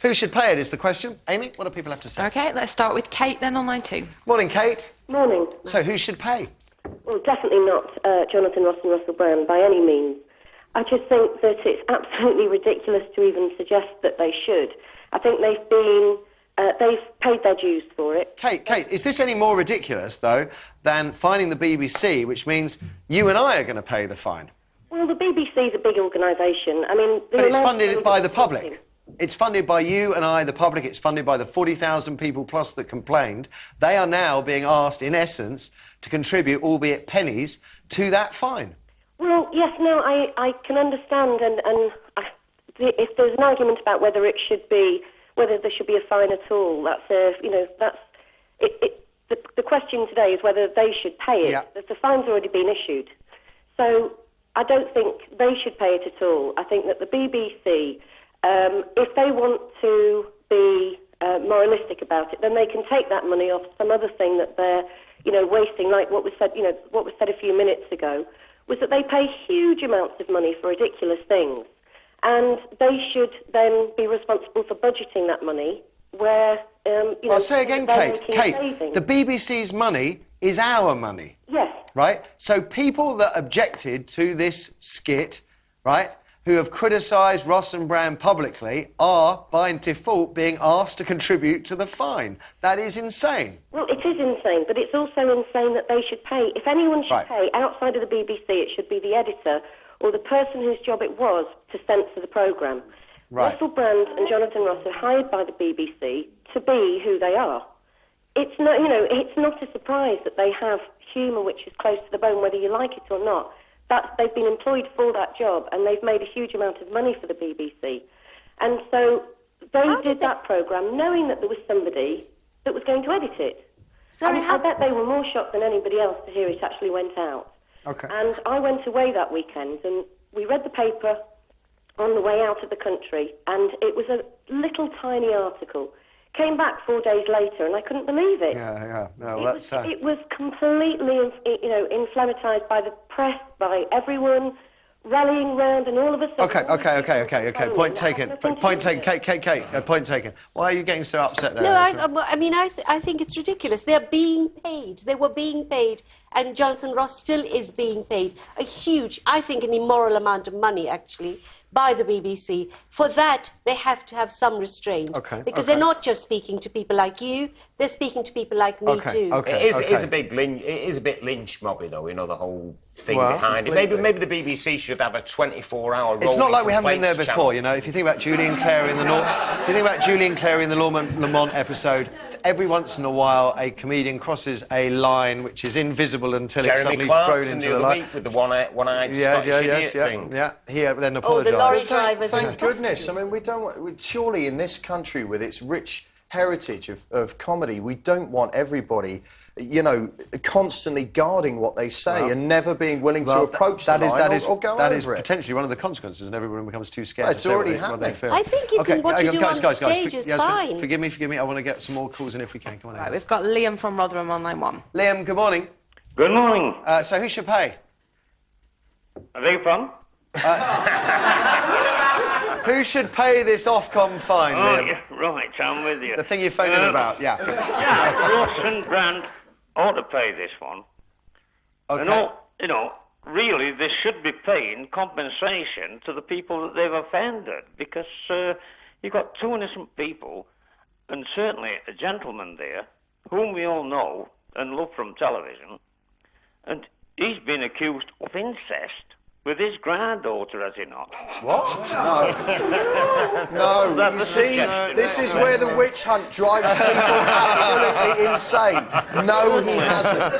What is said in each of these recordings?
Who should pay it is the question. Amy, what do people have to say? OK, let's start with Kate then on line 2. Morning, Kate. Morning. So who should pay? Well, definitely not Jonathan Ross and Russell Brand by any means. I just think that it's absolutely ridiculous to even suggest that they should. I think they've paid their dues for it. Kate, is this any more ridiculous, though, than fining the BBC, which means you and I are going to pay the fine? Well, the BBC is a big organisation. I mean... But it's funded by the public. It's funded by you and I, the public. It's funded by the 40,000 people plus that complained. They are now being asked, in essence, to contribute, albeit pennies, to that fine. Well, yes, no, I can understand, and if there's an argument about whether there should be a fine at all, the question today is whether they should pay it. Yeah. The fine's already been issued. So I don't think they should pay it at all. I think that the BBC, if they want to be moralistic about it, then they can take that money off some other thing that they're, wasting, like what was said, what was said a few minutes ago, was that they pay huge amounts of money for ridiculous things. And they should then be responsible for budgeting that money where, I'll say again, Kate, the BBC's money is our money. Yes. Right? So people that objected to this skit, right, who have criticised Ross and Brand publicly are, by default, being asked to contribute to the fine. That is insane. Well, it is insane, but it's also insane that they should pay. If anyone should pay outside of the BBC, it should be the editor or the person whose job it was to censor the programme. Right. Russell Brand and Jonathan Ross are hired by the BBC to be who they are. It's not, it's not a surprise that they have humour which is close to the bone, whether you like it or not. They've been employed for that job, and they've made a huge amount of money for the BBC. And so they did that programme knowing that there was somebody that was going to edit it. I bet they were more shocked than anybody else to hear it actually went out. Okay. And I went away that weekend, and we read the paper on the way out of the country, and it was a little tiny article. Came back 4 days later, and I couldn't believe it. Yeah. No, it was completely, inflammatized by the press, by everyone rallying round, and all of a sudden... Okay. Point taken. Point taken. Kate, point taken. Why are you getting so upset there? No, I think it's ridiculous. They're being paid. They were being paid, and Jonathan Ross still is being paid a huge, I think, an immoral amount of money, actually, by the BBC. For that, they have to have some restraint. Because they're not just speaking to people like you, they're speaking to people like me too. It is a bit lynch mobby, though, the whole thing behind it. Maybe the BBC should have a 24-hour It's not like we haven't been there before, If you think about Julian Clary in the Lamont episode, every once in a while a comedian crosses a line which is invisible until it's suddenly thrown into the light. With the one-eyed Scottish idiot thing. Yeah, he then apologised. The lorry drivers. Thank goodness. I mean, we don't... surely in this country, with its rich heritage of comedy, we don't want everybody, constantly guarding what they say and never being willing to approach the line or go over it. That is potentially one of the consequences, and everyone becomes too scared to say already happening. I think what you do on stage is fine. Forgive me, I want to get some more calls in if we can. Come on in. Right, we've got Liam from Rotherham on line 1. Liam, good morning. Good morning. So who should pay? Are they from? Who should pay this Ofcom fine, Liam? Yeah, right, I'm with you. The thing you're phoning about, Yeah, Ross and Brand ought to pay this one. Okay. And really, they should be paying compensation to the people that they've offended, because you've got two innocent people, and certainly a gentleman there, whom we all know and love from television, and he's been accused of incest with his granddaughter, has he not? What? No. You see, this is where the witch hunt drives people absolutely insane. No, he hasn't.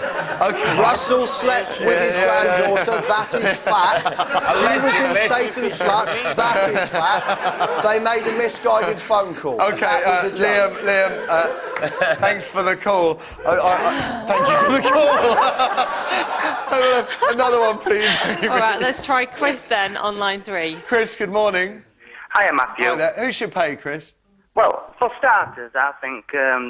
Russell slept with his granddaughter, that is fact. She was in Satan's sluts, that is fact. They made a misguided phone call. Okay, Liam, thanks for the call. Thank you for the call. Another one, please. All right, let's try Chris then on line 3. Chris, good morning. Hiya, Matthew. Hi there. Who should pay, Chris? Well, For starters, I think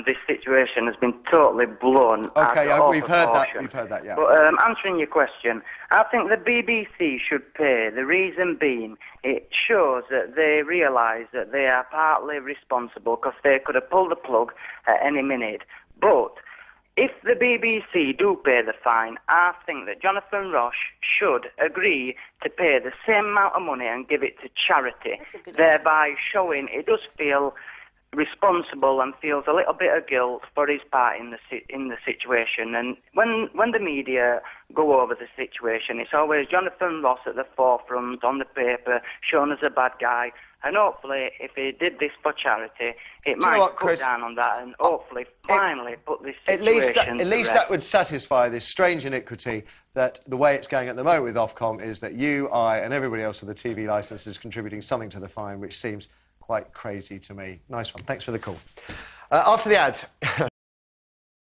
this situation has been totally blown. We've heard that. We've heard that. Yeah. But answering your question, I think the BBC should pay. The reason being, it shows that they realise that they are partly responsible because they could have pulled the plug at any minute. But if the BBC do pay the fine, I think that Jonathan Ross should agree to pay the same amount of money and give it to charity, thereby showing he does feel responsible and feels a little bit of guilt for his part in the situation. And when the media go over the situation, it's always Jonathan Ross at the forefront on the paper, shown as a bad guy. And hopefully, if he did this for charity, it might cut down on that and hopefully finally put this situation At least that would satisfy this strange iniquity that the way it's going at the moment with Ofcom is that you, I and everybody else with a TV licence is contributing something to the fine, which seems quite crazy to me. Nice one. Thanks for the call. After the ads...